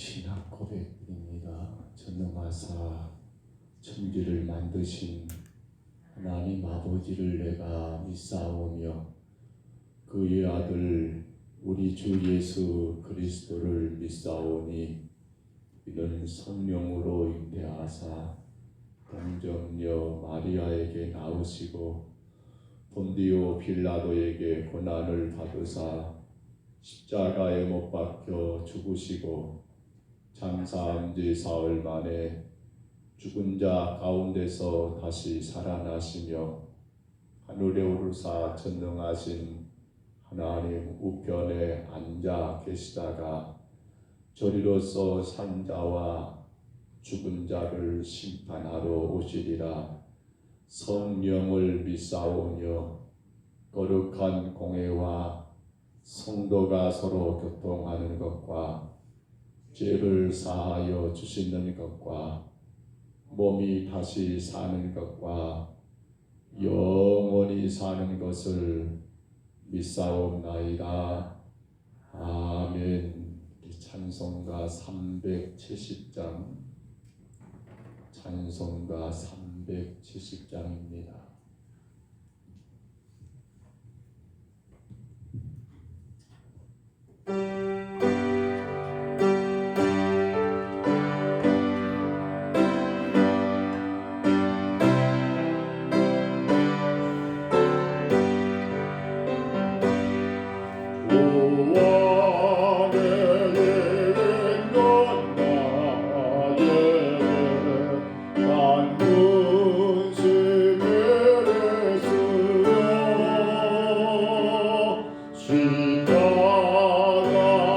신학 고백입니다. 전능하사 천지를 만드신 하나님 아버지를 내가 믿사오며 그의 아들 우리 주 예수 그리스도를 믿사오니 이는 성령으로 잉태하사 동정녀 마리아에게 나으시고 본디오 빌라도에게 고난을 받으사 십자가에 못 박혀 죽으시고 장사한 지 사흘 만에 죽은 자 가운데서 다시 살아나시며 하늘에 오르사 전능하신 하나님 우편에 앉아 계시다가 저리로서 산 자와 죽은 자를 심판하러 오시리라. 성령을 믿사오며 거룩한 공회와 성도가 서로 교통하는 것과 죄를 사하여 주시는 것과 몸이 다시 사는 것과 영원히 사는 것을 믿사옵나이다. 아멘. 찬송가 370장 찬송가 370장입니다. 십자가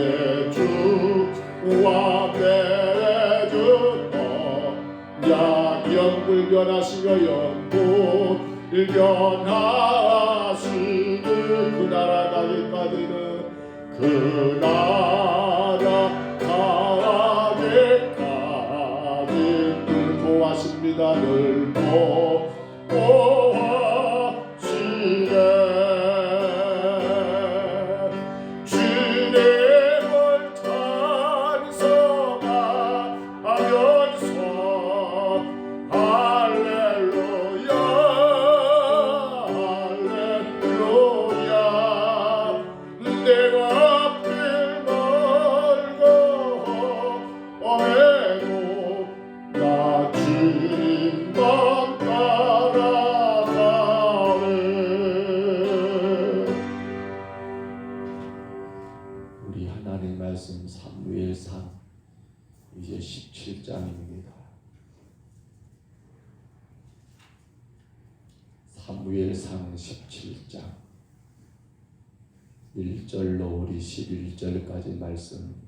내 주와 내 주 영불변하시며 영불변하시니 그 나라 가기까지는 그 나라 가기까지 늘 보하십니다. 늘 보하시네. 주님을 찬송하면서 할렐루야 할렐루야. 내가 앞길 멀고 오해도 나 주님만 따라가네. 우리 하나님 말씀 사무엘상 이제 17장입니다. 사무엘상 17장 1절로 우리 11절까지 말씀.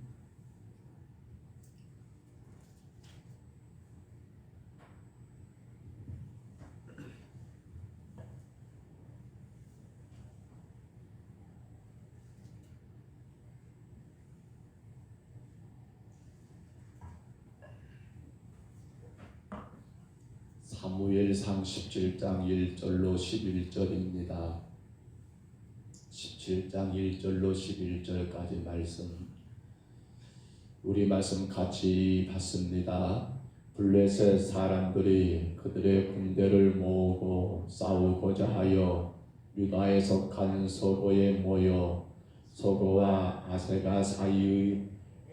사무엘상 17장 1절로 11절입니다. 17장 1절로 11절까지 말씀. 우리 말씀 같이 봤습니다. 블레셋 사람들이 그들의 군대를 모으고 싸우고자 하여 유다에 속한 소고에 모여 소고와 아세가 사이의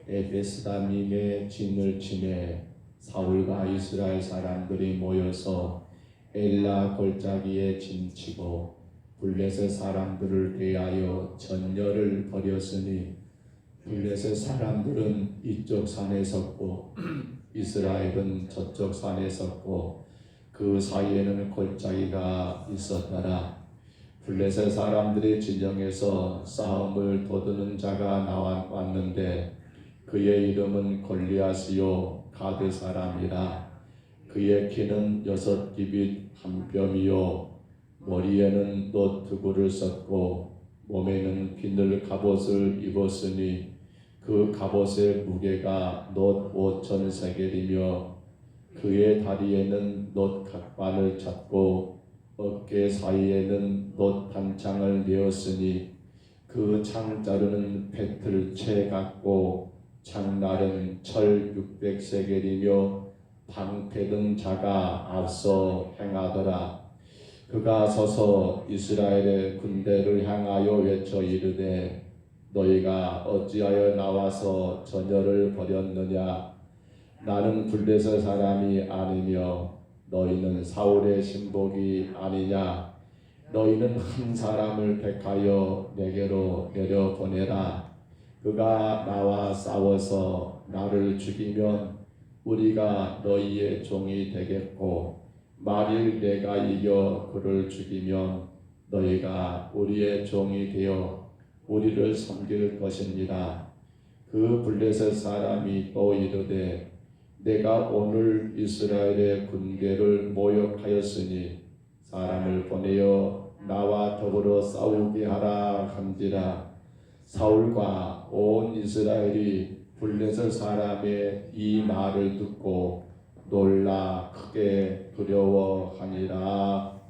에베스다밈에 진을 치매 사울과 이스라엘 사람들이 모여서 엘라 골짜기에 진치고 블레셋 사람들을 대하여 전열을 벌였으니 블레셋 사람들은 이쪽 산에 섰고 이스라엘은 저쪽 산에 섰고 그 사이에는 골짜기가 있었더라. 블레셋 사람들의 진영에서 싸움을 도두는 자가 나왔는데 그의 이름은 골리앗이요 가드 사람이라. 그의 키는 6규빗 1뼘이요 머리에는 놋두구를 썼고 몸에는 비늘 갑옷을 입었으니 그 갑옷의 무게가 놋 5,000세겔이며 그의 다리에는 놋 각반을 찼고 어깨 사이에는 놋 단창을 내었으니 그 창자루는 배틀채 같고 창날은 철 600세겔이며 방패 든 자가 앞서 행하더라. 그가 서서 이스라엘의 군대를 향하여 외쳐 이르되 너희가 어찌하여 나와서 전열을 벌였느냐. 나는 블레셋 사람이 아니며 너희는 사울의 신복이 아니냐. 너희는 한 사람을 택하여 내게로 내려보내라. 그가 나와 싸워서 나를 죽이면 우리가 너희의 종이 되겠고 만일 내가 이겨 그를 죽이면 너희가 우리의 종이 되어 우리를 섬길 것입니다. 그 블레셋 사람이 또 이르되 내가 오늘 이스라엘의 군대를 모욕하였으니 사람을 보내어 나와 더불어 싸우게 하라 한지라. 사울과 온 이스라엘이 블레셋 사람의 이 말을 듣고 놀라 크게 두려워하니라.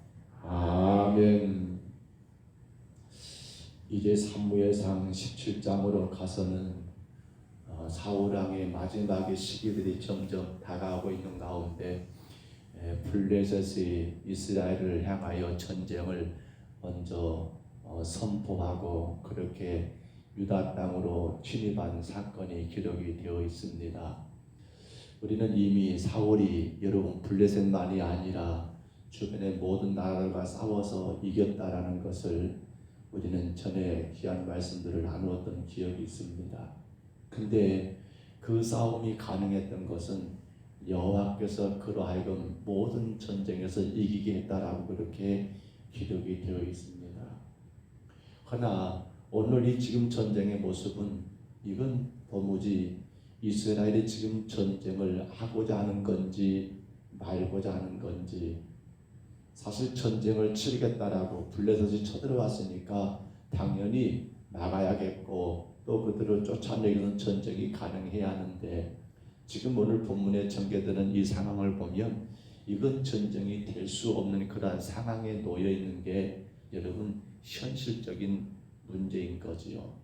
아멘. 이제 사무엘상 17장으로 가서는 사울왕의 마지막의 시기들이 점점 다가오고 있는 가운데 블레셋이 이스라엘을 향하여 전쟁을 먼저 선포하고 그렇게 유다 땅으로 진입한 사건이 기록이 되어 있습니다. 우리는 이미 사울이 여러분 블레셋만이 아니라 주변의 모든 나라들과 싸워서 이겼다라는 것을 우리는 전에 귀한 말씀들을 나누었던 기억이 있습니다. 근데 그 싸움이 가능했던 것은 여호와께서 그로 하여금 모든 전쟁에서 이기게 했다라고 그렇게 기록이 되어 있습니다. 그러나 오늘 이 지금 전쟁의 모습은 이건 도무지 이스라엘이 지금 전쟁을 하고자 하는 건지 말고자 하는 건지, 사실 전쟁을 치르겠다라고 블레셋이 쳐들어왔으니까 당연히 막아야겠고 또 그들을 쫓아내기는 전쟁이 가능해야 하는데, 지금 오늘 본문에 전개되는 이 상황을 보면 이건 전쟁이 될 수 없는 그러한 상황에 놓여 있는 게 여러분 현실적인 문제인 거지요.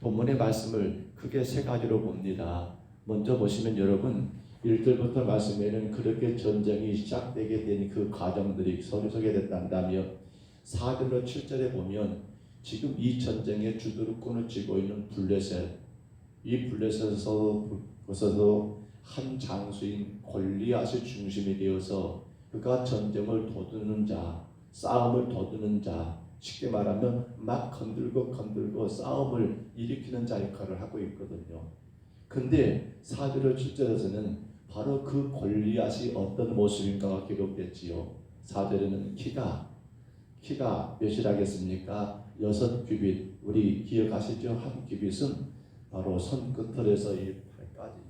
본문의 말씀을 크게 세 가지로 봅니다. 먼저 보시면 여러분 1절부터 말씀에는 그렇게 전쟁이 시작되게 된 그 과정들이 소개됐다며 4절로 7절에 보면 지금 이 전쟁의 주도를 꾼을 쥐고 있는 블레셋, 이 블레셋에서도 한 장수인 골리앗이 중심이 되어서 그가 전쟁을 도두는 자, 싸움을 도두는 자, 쉽게 말하면 막 건들고 싸움을 일으키는 자 역할을 하고 있거든요. 근데 4절로 7절에서는 바로 그 골리앗이 어떤 모습인가가 기록됐지요. 4절에는 키가 몇이라겠습니까? 6규빗. 우리 기억하시죠? 한 규빗은 바로 손끝털에서 이 팔까지,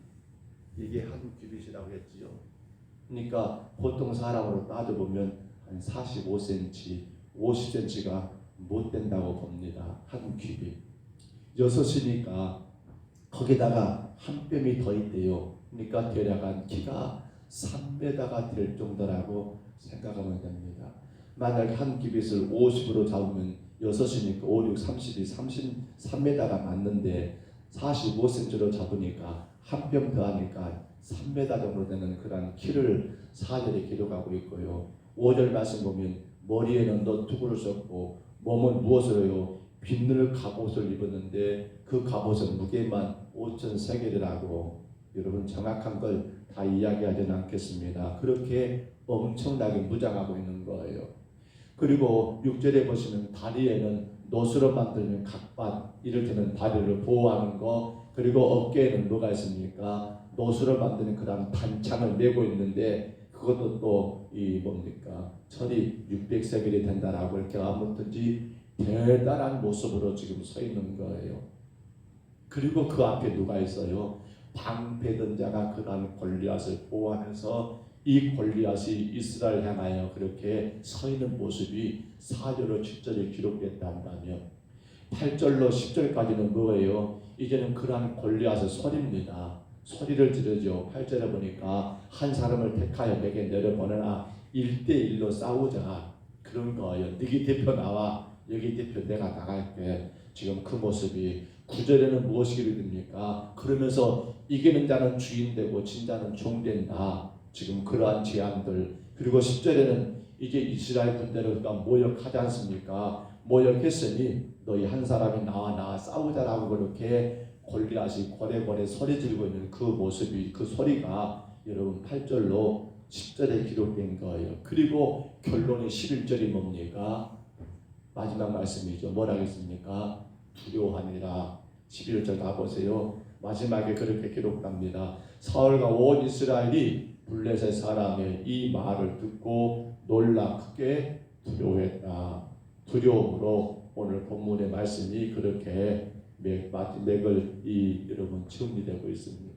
이게 한 규빗이라고 했지요. 그러니까 보통 사람으로 따져보면 한 45cm, 50cm가 못 된다고 봅니다. 한 규빗. 6이니까 거기다가 한 뼘이 더 있대요. 그러니까 대략 한 키가 3m가 될 정도라고 생각하면 됩니다. 만약 한 규빗을 50으로 잡으면 6이니까 5, 6, 30이 33m가 맞는데 45cm로 잡으니까 한 뼘 더 하니까 3m 정도 되는 그런 키를 4절에 기록하고 있고요. 5절 말씀 보면 머리에는 너투구를 썼고 몸은 무엇으로요? 빛늘 갑옷을 입었는데 그 갑옷은 무게만 5,000세겔이라고. 여러분 정확한 걸 다 이야기하지는 않겠습니다. 그렇게 엄청나게 무장하고 있는 거예요. 그리고 6절에 보시면 다리에는 노수로 만들면 각반, 이를테면 다리를 보호하는 거, 그리고 어깨에는 뭐가 있습니까? 노수로 만드는 그런 단창을 메고 있는데 그것도 또 이 뭡니까? 철이 600세겔이 된다라고 이렇게 아무튼지 대단한 모습으로 지금 서 있는 거예요. 그리고 그 앞에 누가 있어요? 방패든 자가 그러한 골리앗을 보호하면서 이 골리앗이 이스라엘 향하여 그렇게 서 있는 모습이 4절로 7절에 기록됐다면 8절로 10절까지는 뭐예요? 이제는 그러한 골리앗의 소리입니다. 소리를 지르죠. 8절에 보니까 한 사람을 택하여 내게 내려보내라. 1대1로 싸우자. 그런 거예요. 너희 대표 나와. 여기 대표 내가 나갈게. 지금 그 모습이 9절에는 무엇이 기록됩니까? 그러면서 이기는 자는 주인 되고 진 자는 종 된다. 지금 그러한 제안들. 그리고 10절에는 이제 이스라엘 군대를 모욕하지 않습니까? 모욕했으니 너희 한 사람이 나와 싸우자라고 그렇게 골리앗이 고래고래 소리 지르고 있는 그 모습이, 그 소리가 여러분 8절로 10절에 기록된 거예요. 그리고 결론이 11절이 뭡니까? 마지막 말씀이죠. 뭐라 했습니까? 두려워하니라. 11절 가보세요. 마지막에 그렇게 기록합니다. 사울과 온 이스라엘이 블레셋 사람의 이 말을 듣고 놀라 크게 두려워했다. 두려움으로 오늘 본문의 말씀이 그렇게 맥을 여러분 정리되고 있습니다.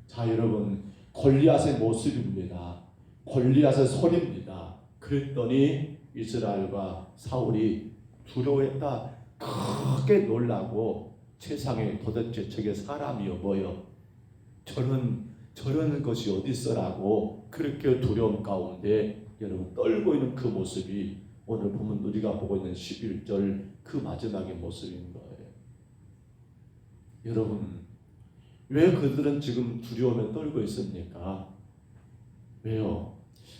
자, 여러분 골리앗의 모습입니다. 골리앗의 소리입니다. 그랬더니 이스라엘과 사울이 두려워했다. 크게 놀라고 세상에 도대체 저게 사람이요 뭐요? 저런 것이 어디 있어라고 그렇게 두려움 가운데 여러분 떨고 있는 그 모습이 오늘 보면 우리가 보고 있는 11절 그 마지막의 모습인 거예요. 여러분 왜 그들은 지금 두려움에 떨고 있습니까? 왜요?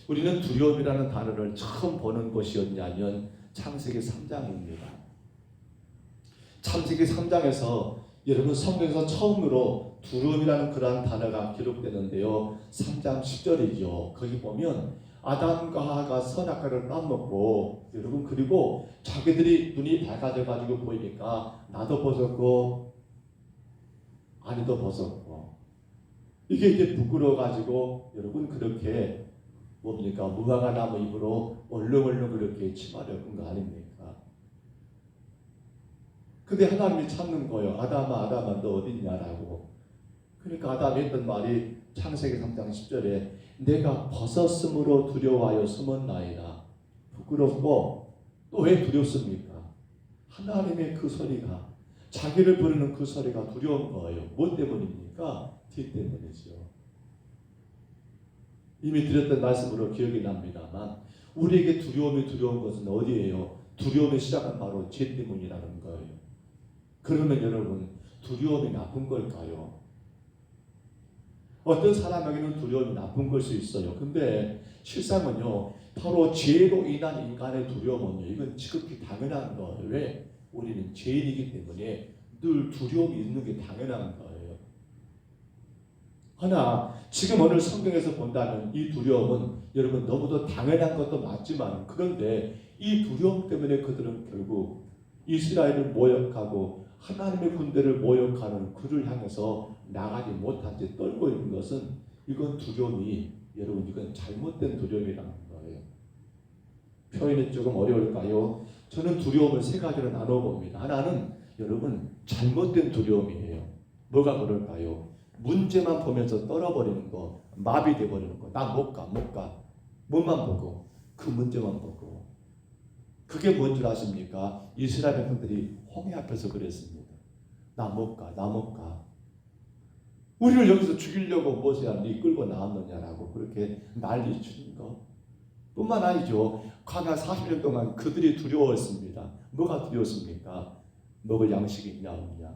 우리는 두려움이라는 단어를 처음 보는 것이 어디냐면 창세기 3장입니다. 창세기 3장에서 여러분 성경에서 처음으로 두려움이라는 그러한 단어가 기록되는데요. 3장 10절이죠. 거기 보면 아담과 하와가 선악과를 따먹고 여러분 그리고 자기들이 눈이 밝아져 가지고 보이니까 나도 벗었고 아내도 벗었고 이게 이제 부끄러워 가지고 여러분 그렇게 뭡니까? 무화과 나무 잎으로 얼렁얼렁 그렇게 치마를 끈 거 아닙니까? 근데 하나님이 찾는 거예요. 아담아, 아담아, 너 어딨냐라고. 그러니까 아담이 했던 말이 창세기 3장 10절에 내가 벗었으므로 두려워하여 숨었나이다. 부끄럽고 또 왜 두렵습니까? 하나님의 그 소리가, 자기를 부르는 그 소리가 두려운 거예요. 뭐 때문입니까? 죄 때문이죠. 이미 드렸던 말씀으로 기억이 납니다만 우리에게 두려운 것은 어디예요? 두려움의 시작은 바로 죄 때문이라는 거예요. 그러면 여러분, 두려움이 나쁜 걸까요? 어떤 사람에게는 두려움이 나쁜 걸 수 있어요. 근데 실상은요, 바로 죄로 인한 인간의 두려움은요, 이건 지극히 당연한 거예요. 왜? 우리는 죄인이기 때문에 늘 두려움이 있는 게 당연한 거예요. 하나, 지금 오늘 성경에서 본다면 이 두려움은 여러분 너무도 당연한 것도 맞지만, 그런데 이 두려움 때문에 그들은 결국 이스라엘을 모욕하고 하나님의 군대를 모욕하는 그를 향해서 나가지 못한 채 떨고 있는 것은, 이건 두려움이, 여러분 이건 잘못된 두려움이라는 거예요. 표현이 조금 어려울까요? 저는 두려움을 세 가지로 나눠봅니다. 하나는 여러분 잘못된 두려움이에요. 뭐가 그럴까요? 문제만 보면서 떨어버리는 거, 마비돼 버리는 거. 나 못 가. 뭐만 보고, 그 문제만 보고. 그게 뭔 줄 아십니까? 이스라엘 백성들이 홍해 앞에서 그랬습니다. 나 못 가. 우리를 여기서 죽이려고 모세야 네 끌고 나왔느냐라고 그렇게 난리 치는 거. 뿐만 아니죠. 광야 40년 동안 그들이 두려웠습니다. 뭐가 두려웠습니까? 먹을 양식이 있냐 없냐.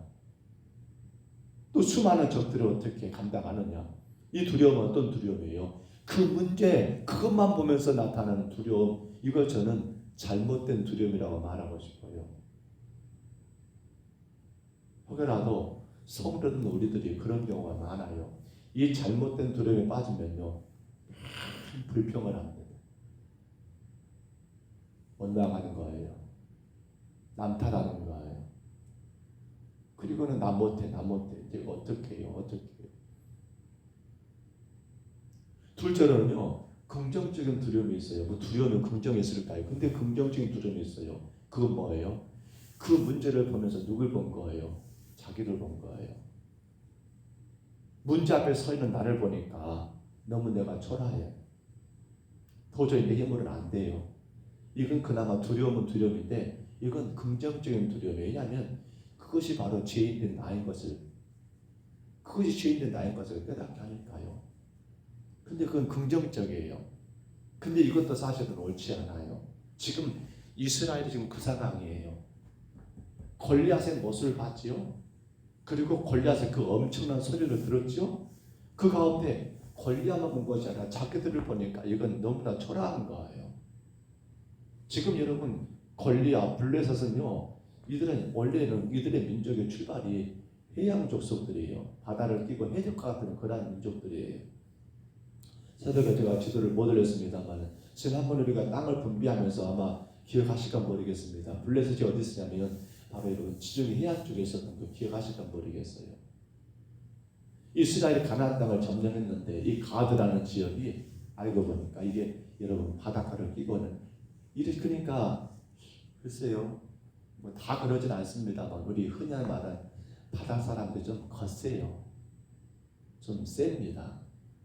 또 수많은 적들을 어떻게 감당하느냐. 이 두려움은 어떤 두려움이에요? 그 문제, 그것만 보면서 나타나는 두려움. 이걸 저는 잘못된 두려움이라고 말하고 싶어요. 혹여라도 성도는 우리들이 그런 경우가 많아요. 이 잘못된 두려움에 빠지면요, 불평을 합니다. 원망하는 거예요. 남 탓하는 거예요. 그리고는 나 못해. 이제 어떻게 해요? 둘째로는요, 긍정적인 두려움이 있어요. 뭐 두려움은 긍정이 있을까요? 근데 긍정적인 두려움이 있어요. 그건 뭐예요? 그 문제를 보면서 누굴 본 거예요? 자기를 본 거예요. 문제 앞에 서 있는 나를 보니까 너무 내가 초라해. 도저히 내 힘으로는 안 돼요. 이건 그나마 두려움은 두려움인데, 이건 긍정적인 두려움이에요. 왜냐하면 그것이 바로 죄인된 나인 것을 깨닫게 하니까요. 근데 그건 긍정적이에요. 근데 이것도 사실은 옳지 않아요. 지금 이스라엘이 지금 그 상황이에요. 골리앗의 모습을 봤지요. 그리고 골리앗의 그 엄청난 소리를 들었지요. 그 가운데 골리앗만 본 것이 아니라 자기들을 보니까 이건 너무나 초라한 거예요. 지금 여러분, 골리앗, 블레셋은요, 이들은 원래는 이들의 민족의 출발이 해양 족속들이에요. 바다를 끼고 해적과 같은 그런 민족들이에요. 새벽에 제가 지도를 못 올렸습니다만, 지난번 우리가 땅을 분비하면서 아마 기억하실까 모르겠습니다. 블레셋이 어디 있으냐면 바로 여러분 지중해 해안 쪽에 있었던 거 기억하실까 모르겠어요. 이스라엘이 가나안 땅을 점령했는데 이 가드라는 지역이 알고 보니까 이게 여러분 바닷가를 끼고는 이렇게, 그러니까 글쎄요, 뭐 다 그러진 않습니다만 우리 흔히 말하는 바다 사람들이 좀 거세요. 좀 셉니다.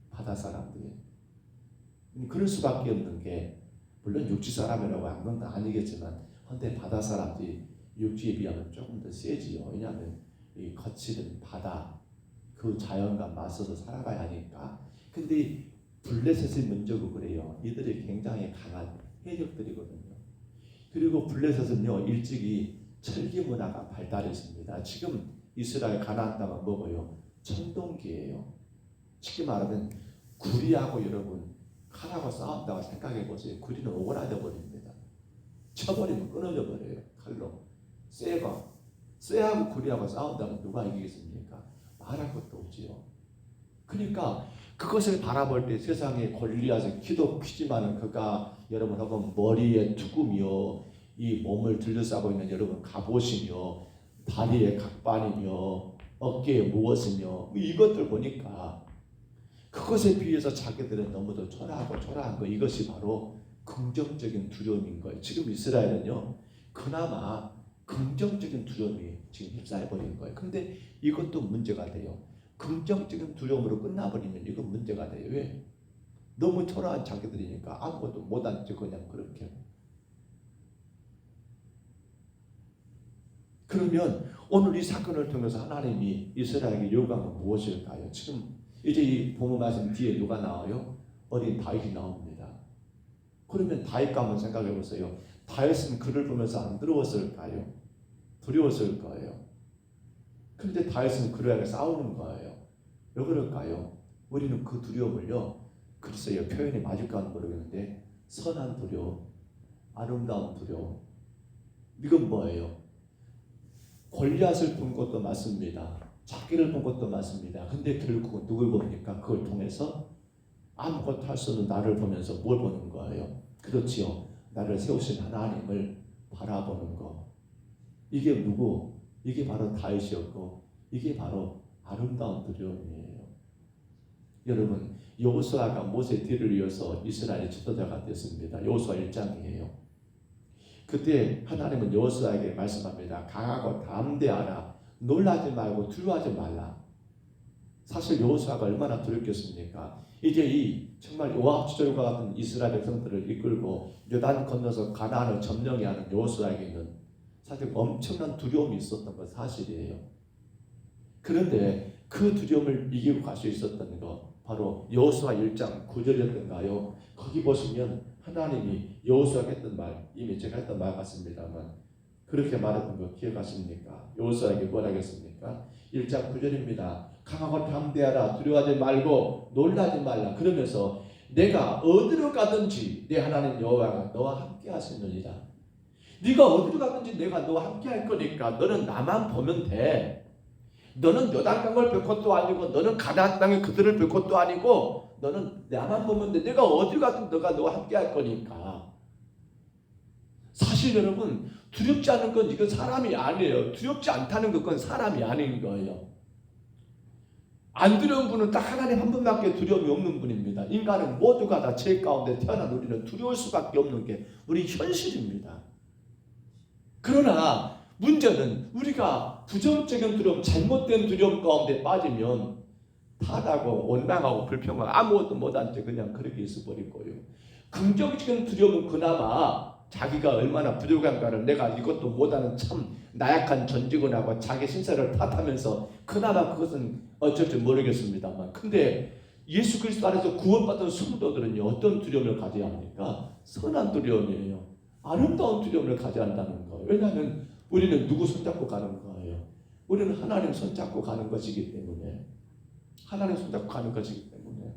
바다 사람들이. 그럴 수밖에 없는 게, 물론 육지 사람이라고 한 건 아니겠지만, 근데 바다 사람들이 육지에 비하면 조금 더 세지요. 왜냐하면 이 거칠은 바다, 그 자연과 맞서서 살아가야 하니까. 근데 이 블레셋의 민족은 그래요. 이들이 굉장히 강한 해적들이거든요. 그리고 블레셋은요, 일찍이 철기 문화가 발달했습니다. 지금 이스라엘 가나안 땅은 뭐고요? 청동기예요. 쉽게 말하면 구리하고 여러분 칼하고 싸운다고 생각해 보세요. 구리는 오그라져 버립니다. 쳐버리면 끊어져 버려요. 칼로. 쇠하고 구리하고 싸운다면 누가 이기겠습니까? 말할 것도 없지요. 그러니까 그것을 바라볼 때 세상에 골리앗의 키도 크지만은 그가 여러분 혹은 머리에 투구며 이 몸을 둘러싸고 있는 여러분 갑옷이며 다리에 각반이며 어깨에 무엇이며 이것들 보니까 그것에 비해서 자기들은 너무도 초라한 거, 이것이 바로 긍정적인 두려움인 거예요. 지금 이스라엘은요, 그나마 긍정적인 두려움이 지금 휩싸여버린 거예요. 근데 이것도 문제가 돼요. 긍정적인 두려움으로 끝나버리면 이건 문제가 돼요. 왜? 너무 초라한 자기들이니까 아무것도 못한 척 그냥 그렇게. 그러면 오늘 이 사건을 통해서 하나님이 이스라엘에게 요구한 건 무엇일까요? 지금 이제 이 본문 말씀 뒤에 누가 나와요? 어린 다윗이 나옵니다. 그러면 다윗과 한번 생각해 보세요. 다윗은 그를 보면서 안 두려웠을까요? 두려웠을 거예요. 그런데 다윗은 그를 싸우는 거예요. 왜 그럴까요? 우리는 그 두려움을요, 글쎄요, 표현이 맞을까 모르겠는데 선한 두려움, 아름다운 두려움, 이건 뭐예요? 골리앗을 본 것도 맞습니다. 자기를 본 것도 맞습니다. 근데 결국은 누굴 봅니까? 그걸 통해서 아무것도 할 수 없는 나를 보면서 뭘 보는 거예요? 그렇지요. 나를 세우신 하나님을 바라보는 거. 이게 누구? 이게 바로 다윗이었고 이게 바로 아름다운 두려움이에요. 여러분, 여호수아가 모세 뒤를 이어서 이스라엘의 지도자가 됐습니다. 여호수아 1장이에요. 그때 하나님은 여호수아에게 말씀합니다. 강하고 담대하라. 놀라지 말고 두려워하지 말라. 사실 여호수아가 얼마나 두렵겠습니까? 이제 이 정말 요압지졸과 같은 이스라엘 백성들을 이끌고 요단 건너서 가나안을 점령해 하는 여호수아에게는 사실 엄청난 두려움이 있었던 건 사실이에요. 그런데 그 두려움을 이기고 갈 수 있었던 거 바로 여호수아 1장 9절이었던가요? 거기 보시면 하나님이 여호수아에게 했던 말, 이미 제가 했던 말 같습니다만 그렇게 말했던 거 기억하십니까? 여호수아에게 뭐라 했습니까? 1장 9절입니다. 강하고 담대하라. 두려워하지 말고 놀라지 말라. 그러면서 내가 어디로 가든지 내 하나님 여호와가 너와 함께 하시느니라. 네가 어디로 가든지 내가 너와 함께 할 거니까 너는 나만 보면 돼. 너는 요단강을 볼 것도 아니고 너는 가나안 땅에 그들을 볼 것도 아니고 너는 나만 보면 돼. 내가 어디 가든 너가 너와 함께 할 거니까. 사실 여러분, 두렵지 않은 건 이건 사람이 아니에요. 두렵지 않다는 그건 사람이 아닌 거예요. 안 두려운 분은 딱 하나님 한 분밖에 두려움이 없는 분입니다. 인간은 모두가 다 죄 가운데 태어난 우리는 두려울 수밖에 없는 게 우리 현실입니다. 그러나 문제는 우리가 부정적인 두려움, 잘못된 두려움 가운데 빠지면 타다고 원망하고 불평하고 아무것도 못한 채 그냥 그렇게 있어버릴 거예요. 긍정적인 두려움은 그나마 자기가 얼마나 부족한가를 내가 이것도 못하는 참 나약한 전직원하고 자기 신세를 탓하면서 그나마 그것은 어쩔 줄 모르겠습니다만, 근데 예수 그리스도 안에서 구원받은 성도들은요 어떤 두려움을 가져야 합니까? 선한 두려움이에요. 아름다운 두려움을 가져야 한다는 거예요. 왜냐하면 우리는 누구 손잡고 가는 거예요? 우리는 하나님 손잡고 가는 것이기 때문에, 하나님 손잡고 가는 것이기 때문에.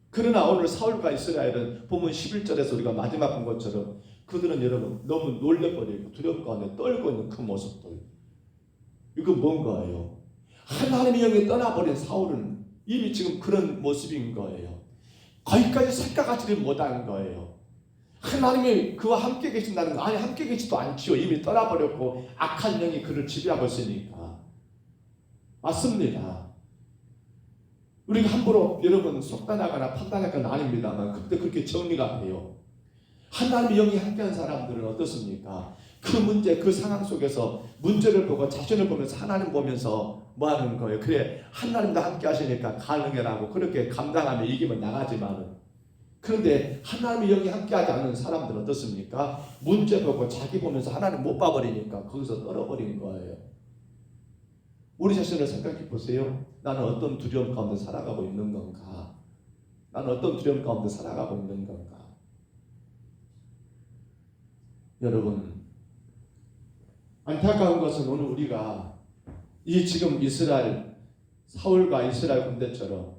그러나 오늘 사울과 이스라엘은 본문 11절에서 우리가 마지막 본 것처럼 그들은 여러분 너무 놀래버리고 두려움 가운데 떨고 있는 그 모습들, 이건 뭔가요? 하나님의 영이 떠나버린 사울은 이미 지금 그런 모습인 거예요. 거기까지 생각하지를 못하는 거예요. 하나님이 그와 함께 계신다는 거, 아니 함께 계시지도 않지요. 이미 떠나버렸고 악한 영이 그를 지배하고 있으니까. 맞습니다. 우리가 함부로 여러분 속단하거나 판단할 건 아닙니다만 그때 그렇게 정리가 돼요. 하나님의 영이 함께한 사람들은 어떻습니까? 그 문제, 그 상황 속에서 문제를 보고 자신을 보면서 하나님 보면서 뭐 하는 거예요? 그래, 하나님도 함께 하시니까 가능해라고 그렇게 감당하며 이기면 나가지만은, 그런데 하나님의 영이 함께하지 않는 사람들은 어떻습니까? 문제 보고 자기 보면서 하나님 못 봐버리니까 거기서 떨어버린 거예요. 우리 자신을 생각해 보세요. 나는 어떤 두려움 가운데 살아가고 있는 건가? 나는 어떤 두려움 가운데 살아가고 있는 건가? 여러분, 안타까운 것은 오늘 우리가 이 지금 이스라엘, 사울과 이스라엘 군대처럼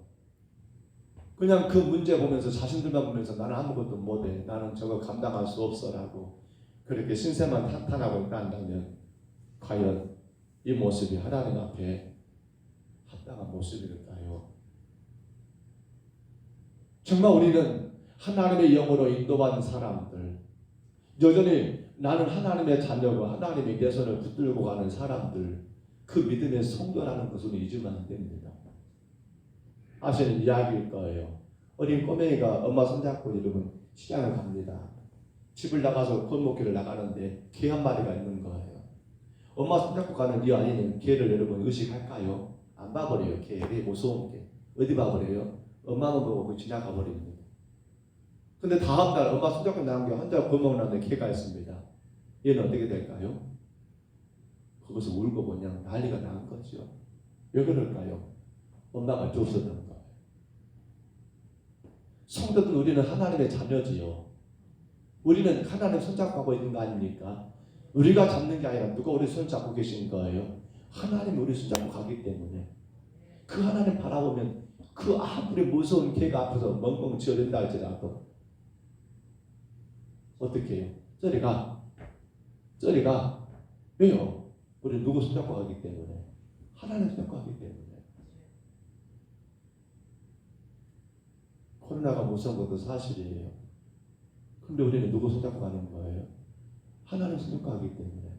그냥 그 문제 보면서 자신들만 보면서 나는 아무것도 못해, 나는 저거 감당할 수 없어라고 그렇게 신세만 탄탄하고 있다면 과연 이 모습이 하나님 앞에 합당한 모습일까요? 정말 우리는 하나님의 영으로 인도받는 사람들, 여전히 나는 하나님의 자녀고 하나님의 내 손을 붙들고 가는 사람들, 그 믿음의 성도라는 것을 잊으면 안 됩니다. 아시는 이야기일 거예요. 어린 꼬맹이가 엄마 손잡고 여러분 시장을 갑니다. 집을 나가서 골목길을 나가는데 개 한 마리가 있는 거예요. 엄마 손잡고 가는 이 아이는 개를 여러분 의식할까요? 안 봐버려요. 개 무서운 개. 어디 봐버려요? 엄마만 보고 지나가 버립니다. 근데 다음날 엄마 손잡고 나간 게 혼자 골목을 나는데 개가 있습니다. 얘는 어떻게 될까요? 거기서 울고 그냥 난리가 난 거죠. 왜 그럴까요? 엄마가 쫓아오는 거예요. 성도들 우리는 하나님의 자녀지요. 우리는 하나님 손잡고 하고 있는 거 아닙니까? 우리가 잡는 게 아니라 누가 우리 손잡고 계신 거예요? 하나님이 우리 손잡고 가기 때문에 그 하나님 바라보면 그 아무리 무서운 개가 앞에서 멍멍 지어댄다 할지라도 어떻게 해요? 저리 가. 왜요? 우리 누구 손잡고 가기 때문에 하나님 손잡고 가기 때문에. 코로나가 무서운 것도 사실이에요. 근데 우리는 누구 손잡고 가는 거예요? 하나님 손잡고 가기 때문에.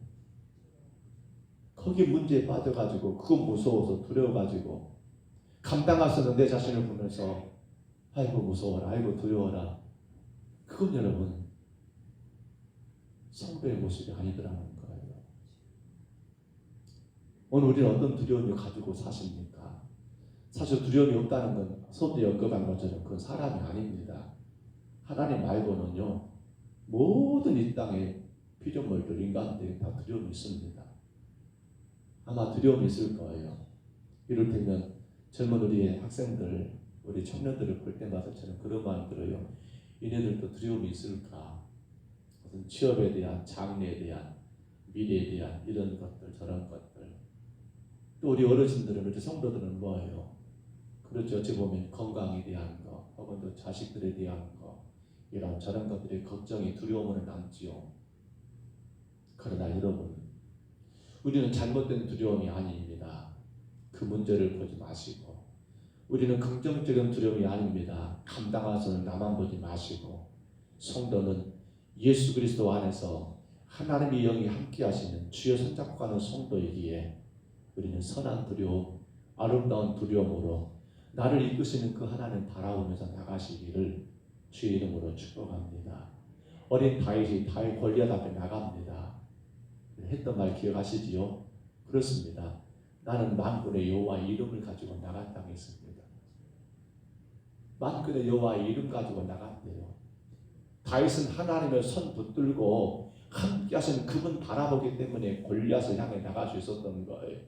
거기 문제에 빠져가지고 그건 무서워서 두려워가지고 감당할 수 없는 내 자신을 보면서 아이고 무서워라, 아이고 두려워라. 그건 여러분 성도의 모습이 아니더라는 거예요. 오늘 우리는 어떤 두려움을 가지고 사십니까? 사실 두려움이 없다는 건 서두에 언급한 것처럼 그건 사람이 아닙니다. 하나님 말고는요 모든 이 땅의 피조물들 인간들이 다 두려움이 있습니다. 아마 두려움이 있을 거예요. 이를테면 젊은 우리의 학생들, 우리 청년들을 볼 때마다 저는 그런 마음이 들어요. 이네들도 두려움이 있을까? 무슨 취업에 대한, 장래에 대한, 미래에 대한 이런 것들, 저런 것들. 또 우리 어르신들은, 우리 성도들은 뭐예요? 그렇죠. 어찌 보면 건강에 대한 거, 혹은 또 자식들에 대한 거, 이런 저런 것들의 걱정이 두려움으로 남지요. 그러나 여러분, 우리는 잘못된 두려움이 아닙니다. 그 문제를 보지 마시고, 우리는 긍정적인 두려움이 아닙니다. 감당할 수 없는 나만 보지 마시고, 성도는 예수 그리스도 안에서 하나님의 영이 함께 하시는 주여 손잡고 가는 성도이기에 우리는 선한 두려움, 아름다운 두려움으로 나를 이끄시는 그 하나님 바라보면서 나가시기를 주의 이름으로 축복합니다. 어린 다윗이 골리앗 앞에 나갑니다. 했던 말 기억하시지요? 그렇습니다. 나는 만군의 여호와의 이름을 가지고 나갔다고 했습니다. 만군의 여호와의 이름 가지고 나갔대요. 다윗은 하나님의 손 붙들고 함께 하시는 그분 바라보기 때문에 골리앗을 향해 나갈 수 있었던 거예요.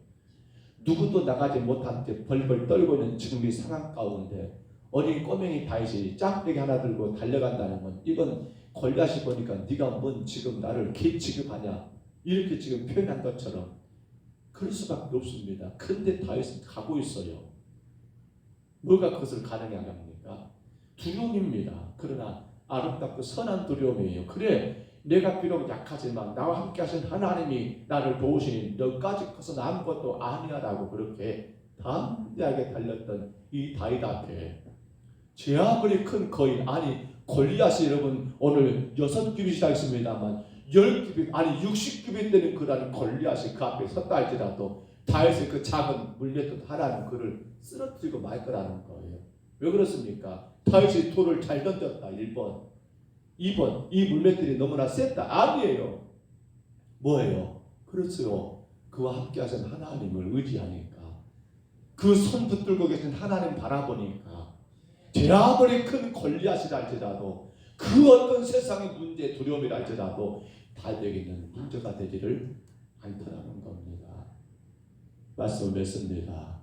누구도 나가지 못한 채 벌벌 떨고 있는 지금 이 상황 가운데 어린 꼬맹이 다윗이 짝대기 하나 들고 달려간다는 건 이건 골리앗이 보니까 네가 뭔 지금 나를 개 취급하냐 이렇게 지금 표현한 것처럼 그럴 수밖에 없습니다. 근데 다윗은 가고 있어요. 뭐가 그것을 가능하게 합니까? 두려움입니다. 그러나 아름답고 선한 두려움이에요. 그래 내가 비록 약하지만 나와 함께 하신 하나님이 나를 도우시니 너까지 커서 아무것도 아니야라고 그렇게 담대하게 달렸던 이 다윗 앞에 제 아무리 큰 거인 아니 골리앗이 여러분 오늘 6규빗이라 했습니다만 10규빗 아니 60규빗 되는 그라는 골리앗이 그 앞에 섰다 할지라도 다윗의 그 작은 물맷돌 하나는 그를 쓰러뜨리고 말 거라는 거예요. 왜 그렇습니까? 다윗이 돌을 잘 던졌다 1번 2번 이 물맷돌이 너무나 셌다 아니에요. 뭐예요? 그렇죠. 그와 함께 하신 하나님을 의지하니까 그 손 붙들고 계신 하나님 바라보니까 제 아무리 큰 골리앗이라 할지라도 그 어떤 세상의 문제 두려움이라 할지라도 다윗에게는 문제가 되지를 않더라는 겁니다. 말씀을 맺습니다.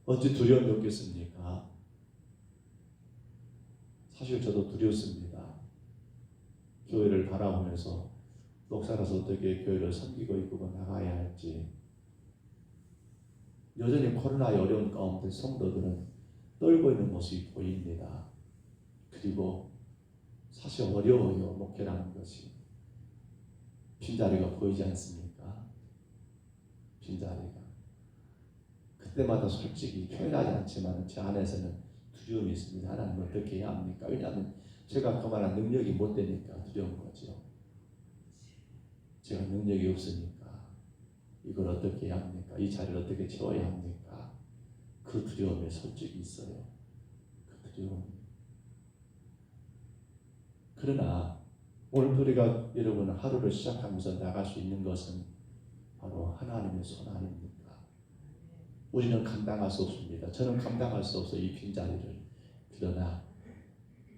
어찌 두려움이 없겠습니까? 사실 저도 두렵습니다. 교회를 바라보면서 목사로서 어떻게 교회를 섬기고 이끌고 나가야 할지. 여전히 코로나의 어려운 가운데 성도들은 떨고 있는 모습이 보입니다. 그리고 사실 어려워요. 목회라는 것이. 빈자리가 보이지 않습니까? 빈자리가. 그때마다 솔직히 표현하지 않지만 제 안에서는 두려움이 있습니다. 하나님 어떻게 해야 합니까? 왜냐하면 제가 그만한 능력이 못 되니까 두려운 거죠. 제가 능력이 없으니까 이걸 어떻게 해야 합니까? 이 자리를 어떻게 채워야 합니까? 그 두려움이 솔직히 있어요. 그 두려움. 그러나 오늘 우리가 여러분 하루를 시작하면서 나갈 수 있는 것은 바로 하나님의 손 아닙니까? 우리는 감당할 수 없습니다. 저는 감당할 수 없어 이 빈자리를. 그러나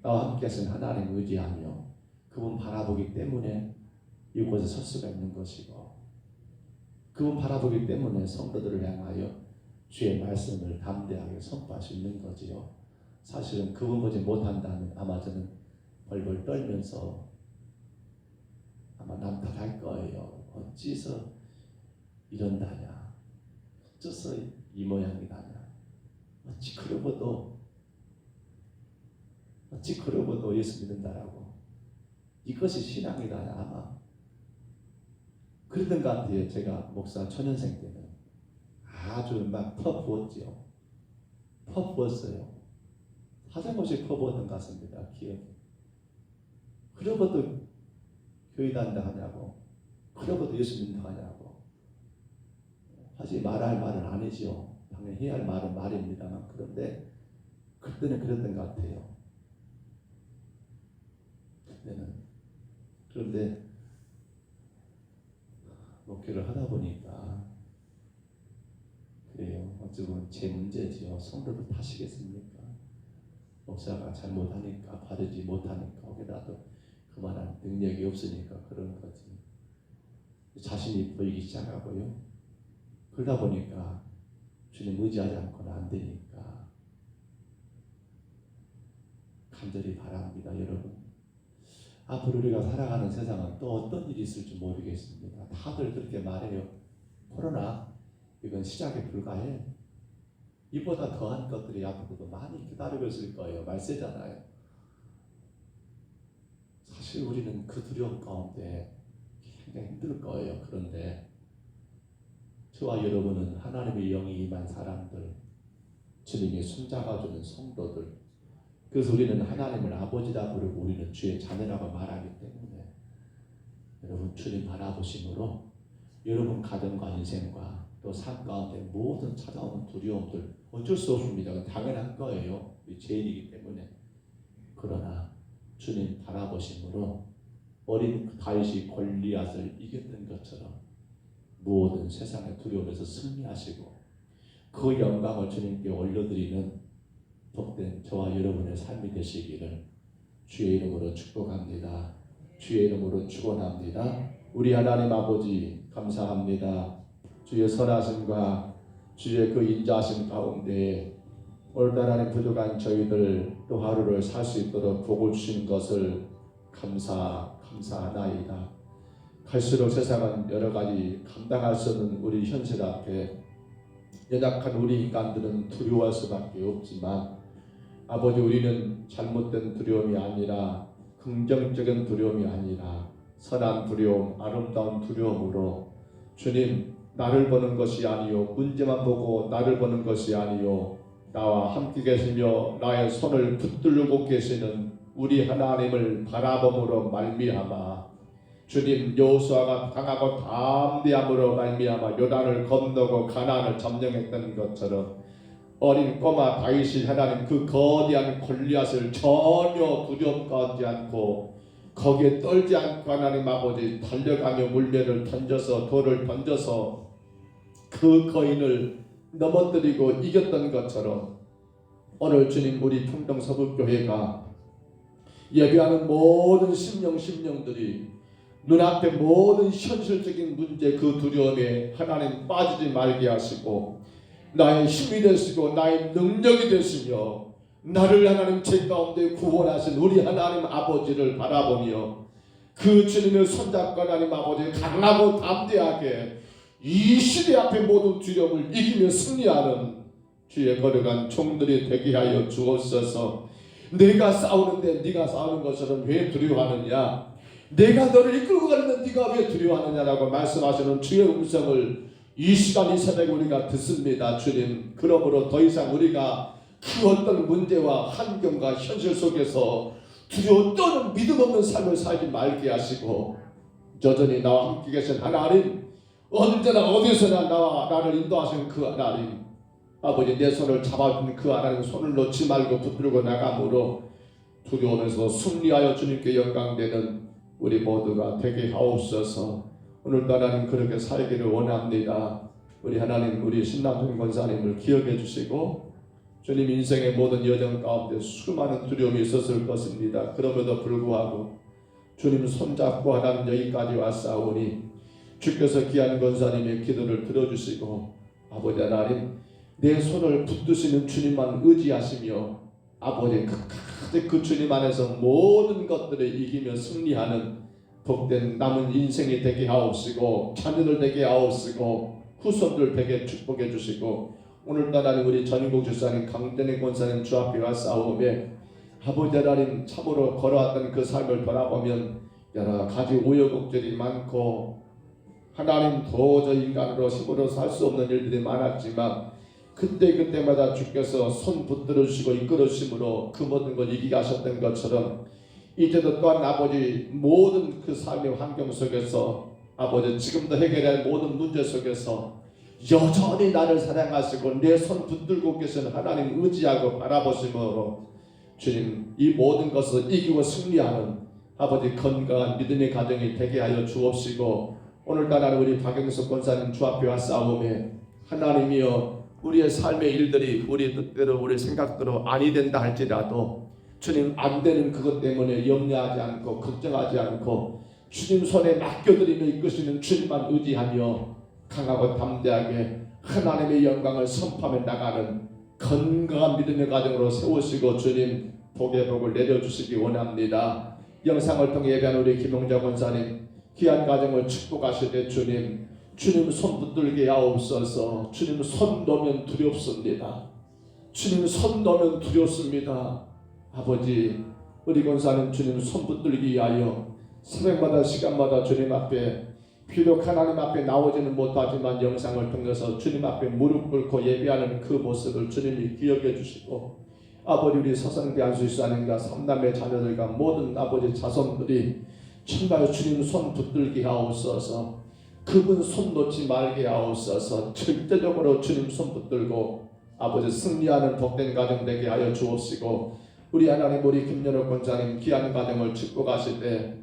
나와 함께 하신 하나님 의지하며 그분 바라보기 때문에 이곳에 설 수가 있는 것이고, 그분 바라보기 때문에 성도들을 향하여 주의 말씀을 담대하게 선포할 수 있는 거지요. 사실은 그분 보지 못한다면 아마 저는 벌벌 떨면서 아마 남탓할 거예요. 어찌서 이런다냐, 어째서 이 모양이다냐, 어찌 그러고도 예수 믿는다라고, 이것이 신앙이다냐, 아마 그랬던 것 같아요. 제가 목사 초년생 때는 아주 막 퍼부었지요. 퍼부었어요. 사정없이 퍼부었던 것 같습니다. 기억이. 그러고도 교회 다닌다 하냐고, 그러고도 예수 믿는다 하냐고. 하지 말아야 할 말은 아니지요. 당연히 해야 할 말은 말입니다만, 그런데 그때는 그랬던 것 같아요. 그때는. 그런데 목회를 하다 보니까 그래요. 어찌 보면 제 문제지요. 성도들 탓이겠습니까? 목사가 잘못하니까, 바르지 못하니까, 거기다도 그만한 능력이 없으니까 그런 거지. 자신이 보이기 시작하고요. 그러다 보니까 주님 의지하지 않고는 안 되니까 간절히 바랍니다, 여러분. 앞으로 우리가 살아가는 세상은 또 어떤 일이 있을지 모르겠습니다. 다들 그렇게 말해요. 코로나 이건 시작에 불과해. 이보다 더한 것들이 앞으로도 많이 기다리고 있을 거예요. 말세잖아요. 사실 우리는 그 두려움 가운데 굉장히 힘들 거예요. 그런데 저와 여러분은 하나님의 영이 임한 사람들, 주님이 손잡아주는 성도들, 그래서 우리는 하나님을 아버지라 부르고 우리는 주의 자녀라고 말하기 때문에 여러분 주님 바라보심으로 여러분 가정과 인생과 또 삶 가운데 모든 찾아오는 두려움들 어쩔 수 없습니다. 당연한 거예요. 우리 죄인이기 때문에. 그러나 주님 바라보심으로 어린 다윗이 골리앗을 이겼던 것처럼 모든 세상의 두려움에서 승리하시고 그 영광을 주님께 올려드리는 복된 저와 여러분의 삶이 되시기를 주의 이름으로 축복합니다. 주의 이름으로 축원합니다. 우리 하나님 아버지 감사합니다. 주의 선하심과 주의 그 인자하심 가운데 오늘도 하나님 부족한 저희들 또 하루를 살 수 있도록 복을 주신 것을 감사하나이다. 갈수록 세상은 여러 가지 감당할 수 없는 우리 현실 앞에 연약한 우리 인간들은 두려워할 수밖에 없지만 아버지, 우리는 잘못된 두려움이 아니라 긍정적인 두려움이 아니라 선한 두려움, 아름다운 두려움으로 주님, 나를 보는 것이 아니요 문제만 보고 나를 보는 것이 아니요 나와 함께 계시며 나의 손을 붙들고 계시는 우리 하나님을 바라봄으로 말미암아 주님, 여호수아가 강하고 담대함으로 말미암아 요단을 건너고 가나안을 점령했던 것처럼 어린 꼬마 다윗이 하나님 그 거대한 골리앗을 전혀 두려움까지 않고 거기에 떨지 않고 하나님 아버지 달려가며 물매를 던져서 돌을 던져서 그 거인을 넘어뜨리고 이겼던 것처럼 오늘 주님 우리 풍동서북교회가 예배하는 모든 심령들이 눈앞에 모든 현실적인 문제 그 두려움에 하나님 빠지지 말게 하시고 나의 힘이 되시고 나의 능력이 되시며 나를 하나님 제 가운데 구원하신 우리 하나님 아버지를 바라보며 그 주님의 손잡고 하나님 아버지 강하고 담대하게 이 시대 앞에 모든 두려움을 이기며 승리하는 주의 거룩한 종들이 되게 하여 주옵소서. 내가 싸우는데 네가 싸우는 것처럼 왜 두려워하느냐, 내가 너를 이끌고 가는데 네가 왜 두려워하느냐라고 말씀하시는 주의 음성을 이 시간 이 새벽에 우리가 듣습니다. 주님, 그러므로 더 이상 우리가 그 어떤 문제와 환경과 현실 속에서 두려워 떠는 믿음 없는 삶을 살지 말게 하시고 여전히 나와 함께 계신 하나님, 언제나 어디서나 나를 인도하시는 그 하나님, 아버지 내 손을 잡아주는 그 하나님 손을 놓지 말고 붙들고 나감으로 두려움에서 승리하여 주님께 영광되는 우리 모두가 되게 하옵소서. 오늘도 하나님 그렇게 살기를 원합니다. 우리 하나님, 우리 신남준 권사님을 기억해 주시고, 주님 인생의 모든 여정 가운데 수많은 두려움이 있었을 것입니다. 그럼에도 불구하고 주님 손잡고 하나님 여기까지 왔사오니 주께서 귀한 권사님의 기도를 들어주시고, 아버지 하나님, 내 손을 붙드시는 주님만 의지하시며 아버지 끝까지 그 주님 안에서 모든 것들을 이기며 승리하는 복된 남은 인생이 되게 하옵시고, 자녀들 되게 하옵시고, 후손들 되게 축복해 주시고, 오늘도 하나님 우리 전인국 주사님, 강대내 권사님 주 앞에 왔사오매 아버지 하나님 참으로 걸어왔던 그 삶을 돌아보면 여러 가지 우여곡절이 많고 하나님 도저히 인간으로 힘으로 살 수 없는 일들이 많았지만 그때마다 주께서 손 붙들어 주시고 이끌어 주심으로 그 모든 걸 이기게 하셨던 것처럼 이제도 또한 아버지 모든 그 삶의 환경 속에서 아버지 지금도 해결할 모든 문제 속에서 여전히 나를 사랑하시고 내 손 붙들고 계신 하나님 의지하고 바라보심으로 주님 이 모든 것을 이기고 승리하는 아버지 건강한 믿음의 가정이 되게 하여 주옵시고, 오늘도 하나님 우리 박영석 권사님 주 앞에 왔사오매 하나님이여 우리의 삶의 일들이 우리 뜻대로 우리 생각대로 아니 된다 할지라도 주님 안 되는 그것 때문에 염려하지 않고 걱정하지 않고 주님 손에 맡겨드리며 이끄시는 주님만 의지하며 강하고 담대하게 하나님의 영광을 선포하며 나가는 건강한 믿음의 가정으로 세우시고 주님 복의 복을 내려주시기 원합니다. 영상을 통해 예배한 우리 김용자 권사님 귀한 가정을 축복하시되 주님 손 붙들게 하옵소서. 주님 손 놓으면 두렵습니다. 주님 손 놓으면 두렵습니다. 아버지 우리 권사님 주님 손 붙들기 위하여 새벽마다 시간마다 주님 앞에 비록 하나님 앞에 나오지는 못하지만 영상을 통해서 주님 앞에 무릎 꿇고 예배하는 그 모습을 주님이 기억해 주시고, 아버지 우리 서성대 안수사님과 삼남의 자녀들과 모든 아버지 자손들이 정말 주님 손 붙들게 하옵소서. 그분 손 놓지 말게 하옵소서. 절대적으로 주님 손 붙들고 아버지 승리하는 복된 가정 되게 하여 주옵시고, 우리 하나님 우리 김연옥 권사님 귀한 가정을 축복하실 때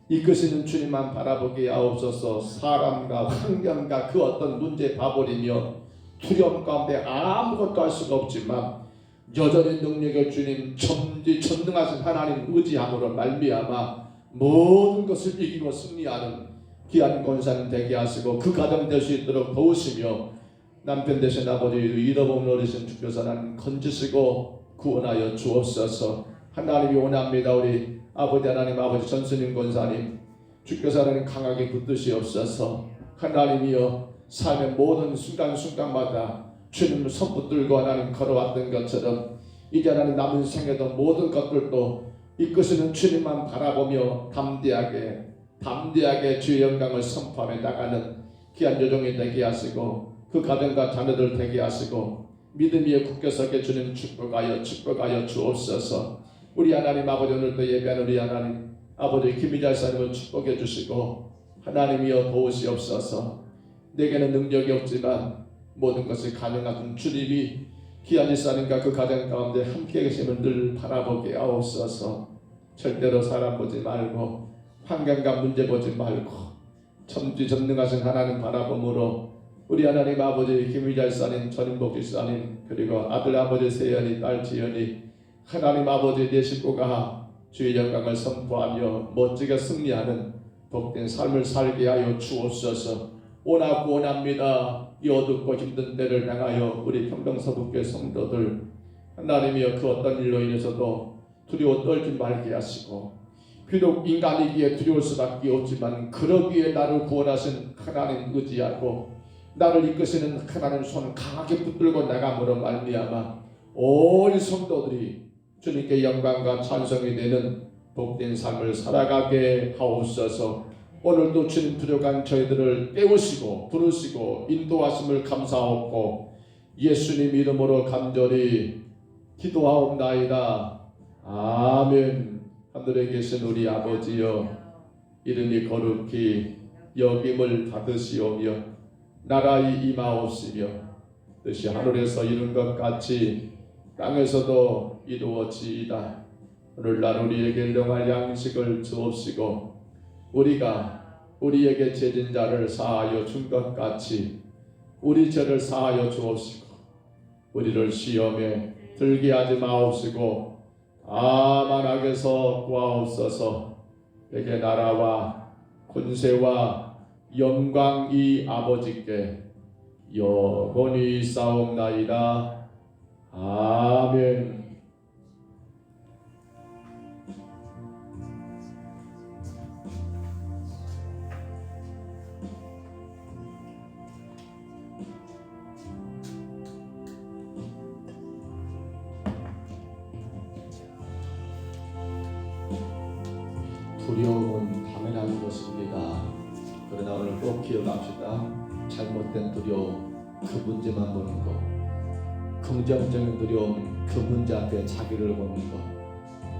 이끄시는 주님만 바라보게 하옵소서. 사람과 환경과 그 어떤 문제에 봐버리며 두려움 가운데 아무것도 할 수가 없지만 여전히 능력의 주님 전능하신 하나님 의지함으로 말미암아 모든 것을 이기고 승리하는 귀한 권사님 되게 하시고 그 가정 될 수 있도록 도우시며 남편 되신 아버지 잃어버린 어르신 주께서 하나님 건지시고 구원하여 주옵소서. 하나님이 원합니다. 우리 아버지 하나님 아버지 전수님 권사님 주께서 하나님 강하게 붙드시옵소서. 하나님이여 삶의 모든 순간순간마다 주님을 손 붙들고 하나님 걸어왔던 것처럼 이제 하나님 남은 생에도 모든 것들도 이끄시는 주님만 바라보며 담대하게 주의 영광을 선포하며 나가는 귀한 여종이 되게 하시고 그 가정과 자녀들 되게 하시고 믿음 위에 굳게 서게 주님 축복하여 주옵소서. 우리 하나님 아버지 오늘도 예배하는 우리 하나님 아버지 김희자 사님을 축복해 주시고 하나님이여 도우시옵소서. 내게는 능력이 없지만 모든 것이 가능하신 주님이 귀한 일사님과 그 가정 가운데 함께 계심을 늘 바라보게 하옵소서. 절대로 사람 보지 말고 환경과 문제 보지 말고 전지전능하신 하나님 바라봄으로 우리 하나님 아버지 김희자 일사님 전인복 일사님 그리고 아들 아버지 세연이 딸 지연이 하나님 아버지 내 식구가 주의 영광을 선포하며 멋지게 승리하는 복된 삶을 살게 하여 주옵소서. 원합니다. 이 어둡고 힘든 때를 향하여 우리 평병서북교회 성도들 하나님이여 그 어떤 일로 인해서도 두려워 떨지 말게 하시고 비록 인간이기에 두려울 수밖에 없지만 그러기에 나를 구원하신 하나님 의지하고 나를 이끄시는 하나님 손 강하게 붙들고 나감으로 말미암아 온 성도들이 주님께 영광과 찬송이 되는 복된 삶을 살아가게 하옵소서. 오늘도 주님 부족한 저희들을 깨우시고 부르시고 인도하심을 감사하옵고 예수님 이름으로 간절히 기도하옵나이다. 아멘. 하늘에 계신 우리 아버지여 이름이 거룩히 여김을 받으시오며 나라의 임하옵시며 뜻이 하늘에서 이룬 것 같이 땅에서도 이루어지이다. 오늘날 우리에게 일용할 양식을 주옵시고 우리가 우리에게 죄진 자를 사하여 준 것 같이 우리 죄를 사하여 주옵시고 우리를 시험에 들게 하지 마옵시고 다만 악에서 구하옵소서. 내게 나라와 권세와 영광이 아버지께 영원히 있사옵나이다. 아멘. 두려움은 당연한 것입니다. 그러나 오늘 꼭 기억합시다. 잘못된 두려움, 그 문제만 보는 것, 긍정적인 두려움, 그 문제 앞에 자기를 보는 것,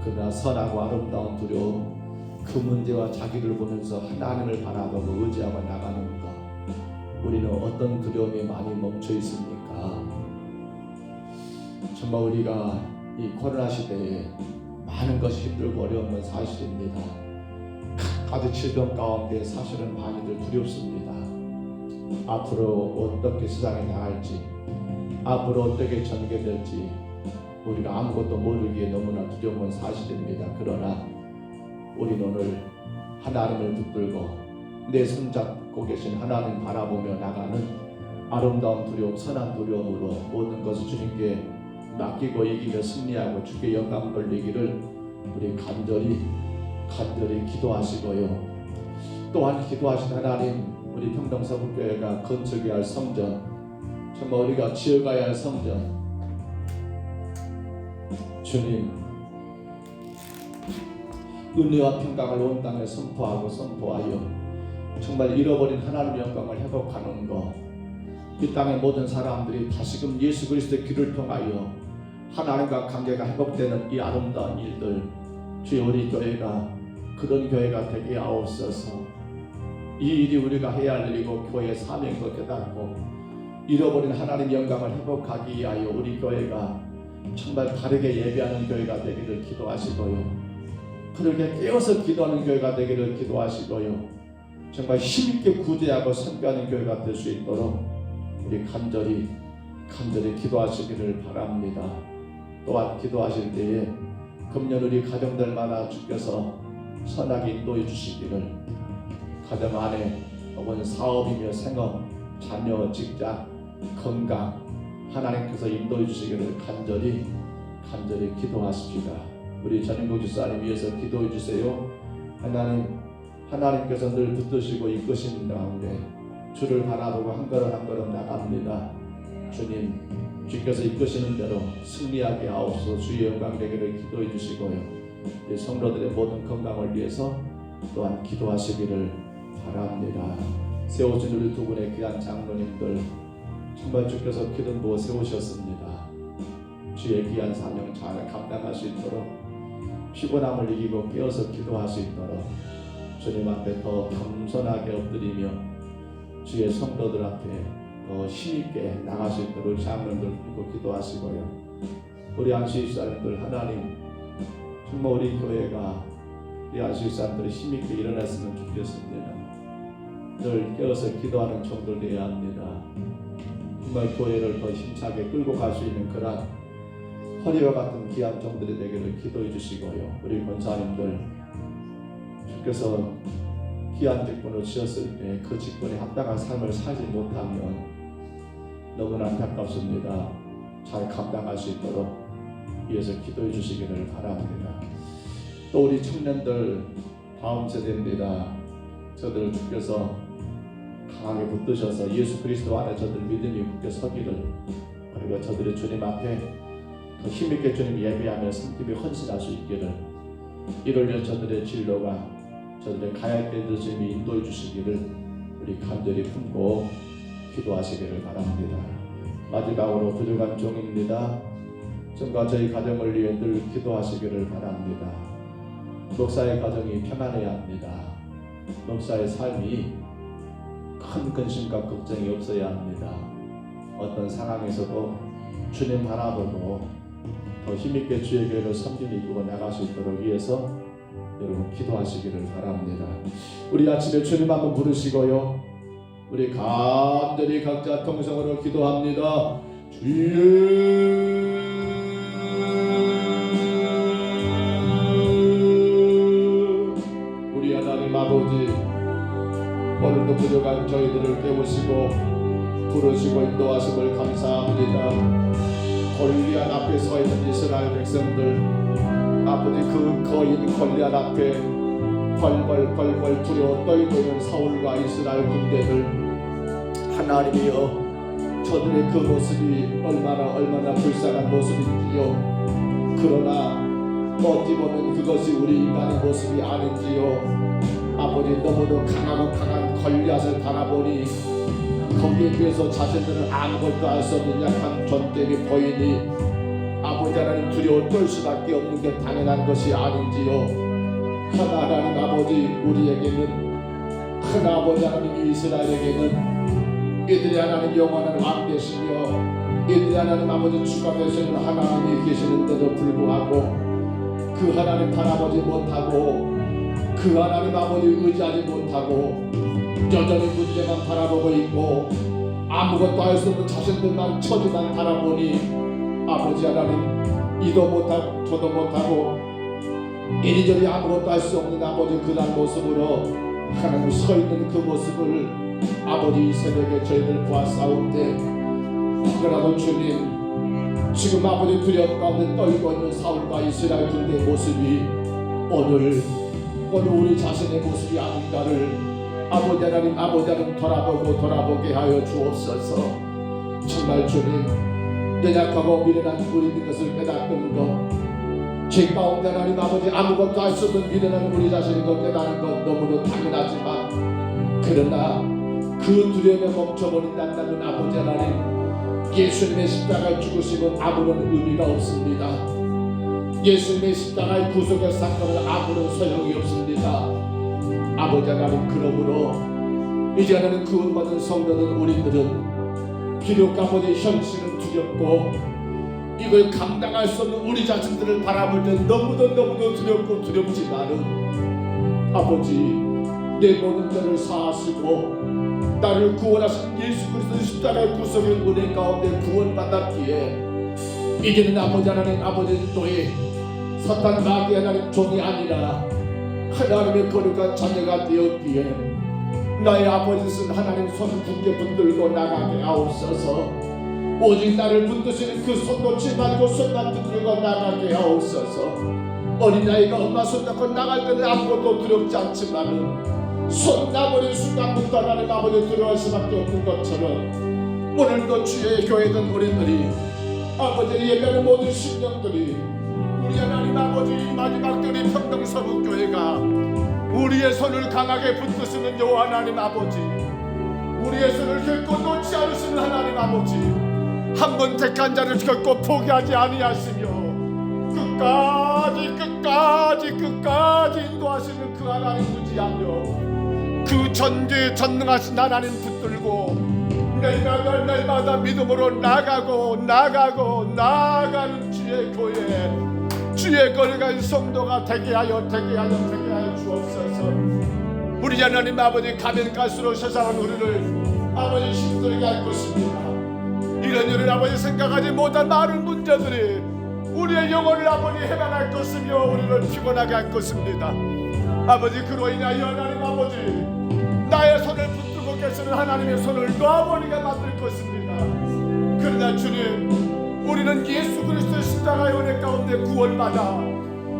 그러나 선하고 아름다운 두려움, 그 문제와 자기를 보면서 하나님을 바라보고 의지하고 나가는 것. 우리는 어떤 두려움에 많이 멈춰 있습니까? 정말 우리가 이 코로나 시대에 많은 것이 힘들고 어려운 건 사실입니다. 가득 질병 가운데 사실은 많이들 두렵습니다. 앞으로 어떻게 세상에 나갈지, 앞으로 어떻게 전개될지 우리가 아무것도 모르기에 너무나 두려운 건 사실입니다. 그러나 우리는 오늘 하나님을 붙들고 내 손잡고 계신 하나님 바라보며 나가는 아름다운 두려움, 선한 두려움으로 모든 것을 주님께 맡기고 이기며 승리하고 주께 영광 돌리기를 우리 간절히 기도하시고요. 또한 기도하신 하나님, 우리 평동서북교회가 건축해야 할 성전, 정말 우리가 지어가야 할 성전, 주님 은혜와 평강을 온 땅에 선포하여 정말 잃어버린 하나님의 영광을 회복하는 것, 이 땅의 모든 사람들이 다시금 예수 그리스도의 길을 통하여 하나님과 관계가 회복되는 이 아름다운 일들, 주여 우리 교회가 그런 교회가 되게 하옵소서. 이 일이 우리가 해야 할 일이고 교회의 사명을 깨닫고 잃어버린 하나님 영광을 회복하기 위하여 우리 교회가 정말 다르게 예배하는 교회가 되기를 기도하시고요. 그렇게 깨어서 기도하는 교회가 되기를 기도하시고요. 정말 힘있게 구제하고 선교하는 교회가 될 수 있도록 우리 간절히 기도하시기를 바랍니다. 또한 기도하실 때에 금년 우리 가정들마다 주께서 선하게 인도해 주시기를, 가정 안에 혹은 사업이며 생업, 자녀, 직장, 건강 하나님께서 인도해 주시기를 간절히 기도하십시다. 우리 전인국 집사님 위해서 기도해 주세요. 하나님께서 늘 붙드시고 이끄시는 가운데 주를 바라보고 한 걸음 나갑니다. 주님, 주께서 이끄시는 대로 승리하게 하옵소서. 주의 영광 되기를 기도해 주시고요. 우리 성도들의 모든 건강을 위해서 또한 기도하시기를 바랍니다. 세워진 우리 두 분의 귀한 장로님들, 정말 주께서 기름 부어 세우셨습니다. 주의 귀한 사명 잘 감당할 수 있도록, 피곤함을 이기고 깨어서 기도할 수 있도록 주님 앞에 더 겸손하게 엎드리며 주의 성도들 앞에 더 힘있게 나갈 수 있도록 장로님들 붙고 기도하시고요. 우리 안수집사님들, 하나님 정말 우리 교회가 우리 안수집사님들이 힘있게 일어났으면 좋겠습니다. 늘 깨어서 기도하는 종들 되어야 합니다. 정말 교회를 더 힘차게 끌고 갈 수 있는 그런 허리와 같은 귀한 종들이 되기를 기도해 주시고요. 우리 권사님들, 주께서 귀한 직분을 주셨을 때 그 직분에 합당한 삶을 살지 못하면 너무나 안타깝습니다. 잘 감당할 수 있도록 위해서 기도해 주시기를 바랍니다. 또 우리 청년들, 다음 세대입니다. 저들 주께서 강하게 붙드셔서 예수 그리스도 안에 저들 믿음이 굳게 서기를, 그리고 저들이 주님 앞에 더 힘있게 주님 예배하며 섬김에 헌신할 수 있기를, 이를 위해 저들의 진로가 저들의 가야 할 길을 주님이 인도해 주시기를 우리 간절히 품고 기도하시기를 바랍니다. 마지막으로 부족한 종입니다. 저와 저희 가정을 위해 늘 기도하시기를 바랍니다. 목사의 가정이 평안해야 합니다. 목사의 삶이 큰 근심과 걱정이 없어야 합니다. 어떤 상황에서도 주님 바라보고 더 힘있게 주의 교회를 섬기며 이끌어 나갈 수 있도록 위해서 여러분 기도하시기를 바랍니다. 우리 아침에 주님 한번 부르시고요, 우리 간절히 각자 통성으로 기도합니다. 주여 우리 하나님 아버지, 오늘도 부족한 저희들을 깨우시고 부르시고 인도하심을 감사합니다. 골리앗 앞에 서 있는 이스라엘 백성들, 아버지 그 거인 골리앗 앞에 벌벌 두려워 떨고 있는 사울과 이스라엘 군대들, 하나님이여, 저들의 그 모습이 얼마나 불쌍한 모습인지요. 그러나 어찌 보면 그것이 우리 인간의 모습이 아닌지요. 아버지, 너무도 강한 골리앗을 바라보니 거기에 비해서 자신들은 아무것도 할 수 없는 약한 존재이 보이니 아버지 하나님 두려워 떨 수밖에 없는 게 당연한 것이 아닌지요. 하나님 아버지, 우리에게는 큰아버지 하나님 이스라엘에게는 이들이 하나님 영원한 왕 되시며 이들이 하나님 아버지 주가 되시는 하나님이 계시는데도 불구하고 그 하나님 바라보지 못하고 그 하나님 아버지 의지하지 못하고 여전히 문제만 바라보고 있고 아무것도 할 수 없는 자신들만 처지만 바라보니 아버지 하나님 이도 못하고 저도 못하고 이리저리 아무것도 할 수 없는 아버지 그런 모습으로 하나님 서 있는 그 모습을 아버지 이 새벽에 저희들 보았사온데, 그러나도 주님, 지금 아버지 두려움 가운데 떨고 있는 사울과 이스라엘 군대의 모습이 오늘 우리 자신의 모습이 아닌가를 아버지 하나님 돌아보게 하여 주옵소서. 정말 주님, 연약하고 미련한 우리인 것을 깨닫는 것, 죄 가운데 하나님 아버지 아무것도 할 수 없는 미련한 우리 자신인 것 깨닫는 것 너무도 당연하지만, 그러나 그 두려움에 멈춰버린다는 아버지 하나님, 예수님의 십자가의 죽으심은 아무런 의미가 없습니다. 예수님의 십자가의 구속의 사건은 아무런 소용이 없습니다. 아버지 하나님, 그러므로 이제 하나님 구원받은 성도는 우리들은 비록 아버지 현실은 두렵고 이걸 감당할 수 없는 우리 자신들을 바라볼 때 너무도 두렵고 두렵지만은 아버지, 내 모든 죄를 사하시고 나를 구원하신 예수 그리스도의 십자가의 구속의 은혜 가운데 구원받았기에 이제는 아버지 하나님, 아버지 또의 사탄 마귀 하나님 종이 아니라 하나님의 거룩한 자녀가 되었기에 나의 아버지는 하나님 손을 굳게 붙들고 나가게 하옵소서. 오직 나를 붙드시는 그 손 놓지 말고 손만 붙들고 나가게 하옵소서. 어린아이가 엄마 손 잡고 나갈 때는 아무것도 두렵지 않지만은 손 놔버린 순간부터 하나님 아버지 두려워할 수밖에 없는 것처럼 오늘도 주의 교회든 우리들이 아버지 예배하는 모든 심령들이 우리 하나님 아버지 마지막 때의 평등서북교회가 우리의 손을 강하게 붙드시는 여호와 하나님 아버지, 우리의 손을 결코 놓지 않으시는 하나님 아버지, 한 번 택한 자를 결코 포기하지 아니하시며 끝까지 인도하시는 그 하나님 의지하며 그 전지 전능하신 하나님 붙들고 날마다 믿음으로 나아가는 주의 교회, 주의 거룩한 성도가 되게 하여 주옵소서. 우리 하나님 아버지, 가면 갈수록 세상은 우리를 아버지 힘들게 할 것입니다. 이런 아버지 생각하지 못한 많은 문제들이 우리의 영혼을 아버지 해방할 것이며 우리를 피곤하게 할 것입니다. 아버지, 그로 인하여 하나님 아버지 나의 손을 붙들고 계시는 하나님의 손을 놔버리게 만들 것입니다. 그러나 주님, 우리는 예수 그리스도의 십자가의 은혜 가운데 구원받아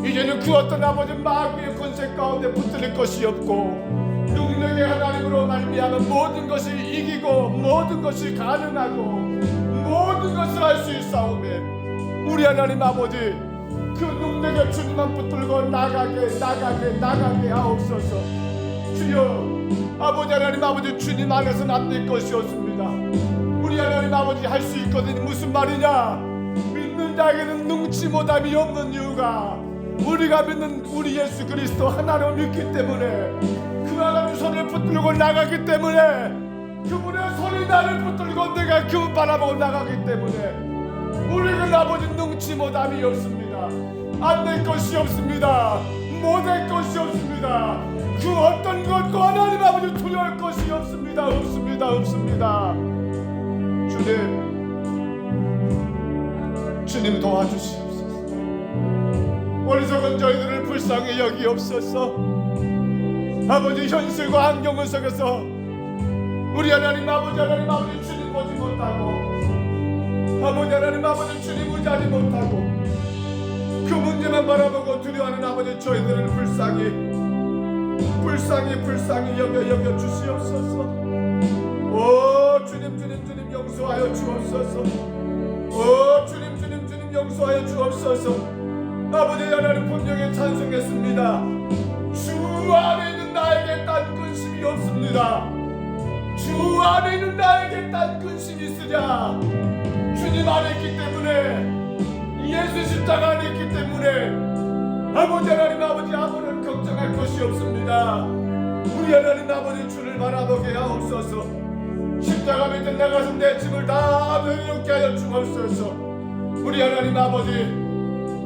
이제는 그 어떤 아버지 마귀의 권세 가운데 붙들 것이 없고 능력의 하나님으로 말미암아 모든 것이 이기고 모든 것이 가능하고 모든 것을 할 수 있사오매 우리 하나님 아버지 그 능력의 주님만 붙들고 나가게 하옵소서. 주여, 아버지 하나님 아버지, 주님 안에서는 안 될 것이 없습니다. 우리 하나님 아버지 할 수 있거든. 무슨 말이냐? 믿는 자에게는 능치 못함이 없는 이유가 우리가 믿는 우리 예수 그리스도 하나님을 믿기 때문에, 그 하나님 손을 붙들고 나가기 때문에, 그분의 손이 나를 붙들고 내가 그분 바라보고 나가기 때문에 우리는 아버지 능치 못함이 없습니다. 안 될 것이 없습니다. 못할 것이 없습니다. 그 어떤 것도 하나님 아버지 두려울 것이 없습니다. 없습니다. 주님 도와주시옵소서. 어리석은 저희들을 불쌍히 여기옵소서. 아버지, 현실과 환경 속에서 우리 하나님 아버지 주님 보지 못하고, 아버지 하나님 아버지 주님 의지하지 못하고 그 문제만 바라보고 두려워하는 아버지 저희들을 불쌍히 여겨 주시옵소서. 오 주님 용서하여 주옵소서. 오 주님 용서하여 주옵소서. 아버지 하나님 분명히 찬송했습니다. 주 안에 있는 나에게 딴 근심이 없습니다. 주 안에 있는 나에게 딴 근심이 있으랴. 주님 안에 있기 때문에, 예수 십자가 안에 있기 때문에 아버지 하나님 아버지 아무런 걱정할 것이 없습니다. 우리 하나님 아버지 주를 바라보게 하옵소서. 십자가 밑에 내 가슴 내 짐을 다 내려놓게 하여 주옵소서. 우리 하나님 아버지,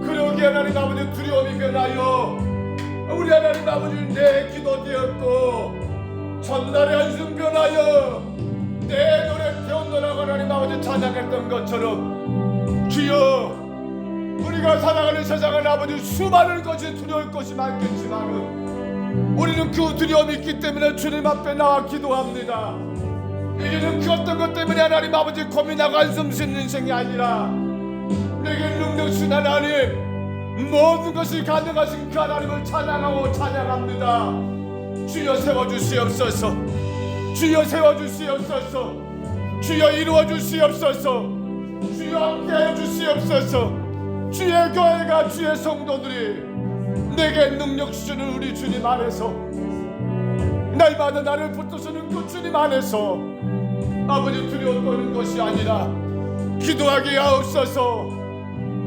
그러기 하나님 아버지 두려움이 변하여 우리 하나님 아버지 내 기도 되었고 전날의 한숨 변하여 내 노래 태운노라고 하나님 아버지 찬양했던 것처럼, 주여 우리가 살아가는 세상은 아버지 수많은 것이 두려울 것이 많겠지만 우리는 그 두려움이 있기 때문에 주님 앞에 나와 기도합니다. 이제는 그 어떤 것 때문에 하나님 아버지 고민하고 한숨 쉬는 인생이 아니라 내게 능력 주신 하나님, 모든 것이 가능하신 그 하나님을 찬양하고 찬양합니다. 주여 세워주시옵소서. 주여 세워주시옵소서. 주여 이루어주시옵소서. 주여 함께해 주시옵소서. 주의 교회가, 주의 성도들이 내게 능력 주시는 우리 주님 안에서, 날마다 나를 붙드시는 그 주님 안에서 아버지 두려워 떠는 것이 아니라 기도하게 하옵소서.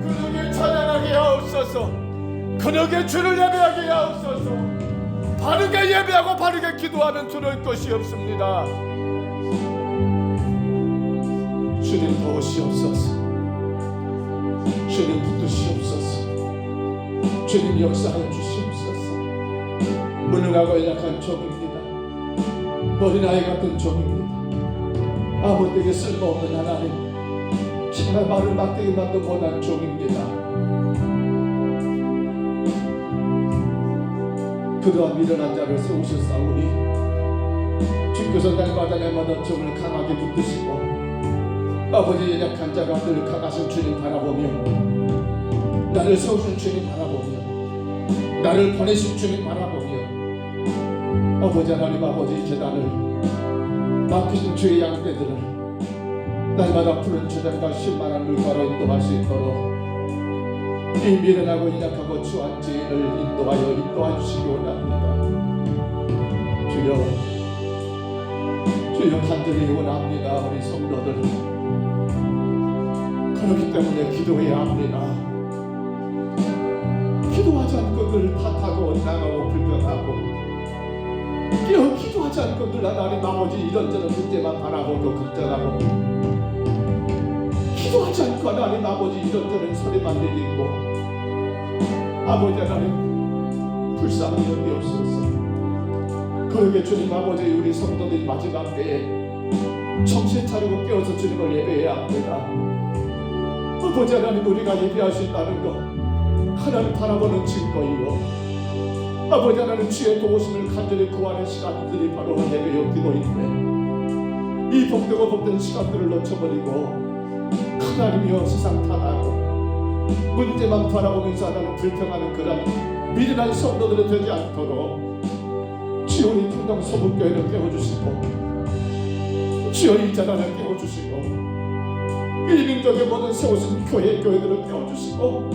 그러게 찬양하게 하옵소서. 그러게 주를 예배하게 하옵소서. 바르게 예배하고 바르게 기도하면 두려울 것이 없습니다. 주님 도우시옵소서. 주님 붙드시옵소서. 주님 역사하여 주시옵소서. 무능하고 연약한 종입니다. 어린아이 같은 종입니다. 아무데게 쓸모없는 하나님, 정말 말을 막대기만도 못한 종입니다. 그러한 미련한 자를 세우셨사오니 주께서 날마다 종을 강하게 붙드시고 아버지 연약한 자가 늘 강하신 주님 바라보며, 나를 세우신 주님 바라보며, 나를 보내신 주님 바라보며, 아버지 하나님 아버지 재단을 맡기신 주의 양떼들을 날마다 푸른 재단과 신만한 물가로 인도할 수 있도록 이 미련하고 연약하고 추한 죄인을 인도하여 주시기 원합니다. 주여 간절히 원합니다. 우리 성도들 그렇기 때문에 기도해야 합니다. 기도하지 않고 늘 탓하고 원망하고 불평하고, 기도하지 않고 늘 하나님 아버지 이런저런 문제만 바라보고 걱정하고, 기도하지 않고 하나님 아버지 이런저런 소리만 들리고, 아버지 하나님 불쌍히 여기옵소서. 그러게 주님 아버지, 우리 성도들이 마지막 때에 정신 차리고 깨어서 주님을 예배해야 합니다. 아버지 하나님, 우리가 예배할 수 있다는 것 하나님 바라보는 증거이요, 아버지 하나님 주의 도우심을 간절히 구하는 시간들이 바로 예배요 기도인데, 이 복되고 복된 시간들을 놓쳐버리고 하나님이여 세상 탓하고 문제만 바라보면서 하나님 불평하는 그런 미련한 성도들이 되지 않도록 주여 우리 풍당 소문교회를 깨워주시고, 주여 이 자단을 깨워주시고, 이 민족의 모든 세우신 교회들을 깨워주시고,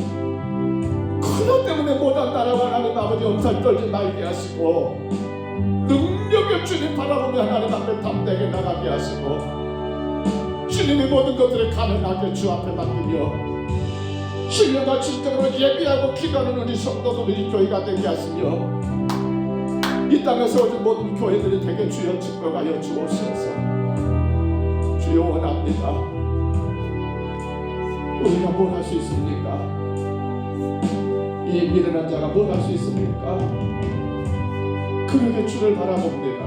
그것 때문에 못한 나라와 하나님 아버지 엄살 떨지 말게 하시고, 능력의 주님 바라보며 하나님 앞에 담대하게 나가게 하시고, 주님의 모든 것들을 가능하게 주 앞에 맡기며 신령과 진정으로 예비하고 기도하는 우리 성도들이 교회가 되게 하시며, 이 땅에 세워진 모든 교회들이 되게 주여 증거하여 주옵소서. 주여 원합니다. 우리가 뭘 할 수 있습니까? 이 미련한 자가 뭘 할 수 있습니까? 그러게 주를 바라봅니다.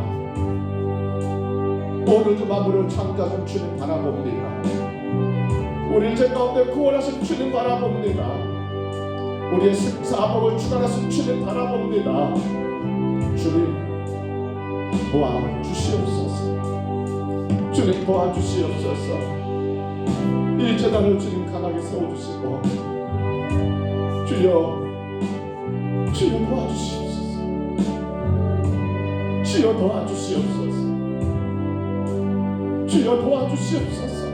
오늘도 만물을 창조하신 주님 바라봅니다. 우리 죄 가운데 구원하신 주님 바라봅니다. 우리의 사업을 주관하신 주님 바라봅니다. 주님 도와주시옵소서. 주님 도와주시옵소서. 이 재단을 주님 강하게 세워주시고 주여 도와주시옵소서. 주여 도와주시옵소서. 주여 도와주시옵소서.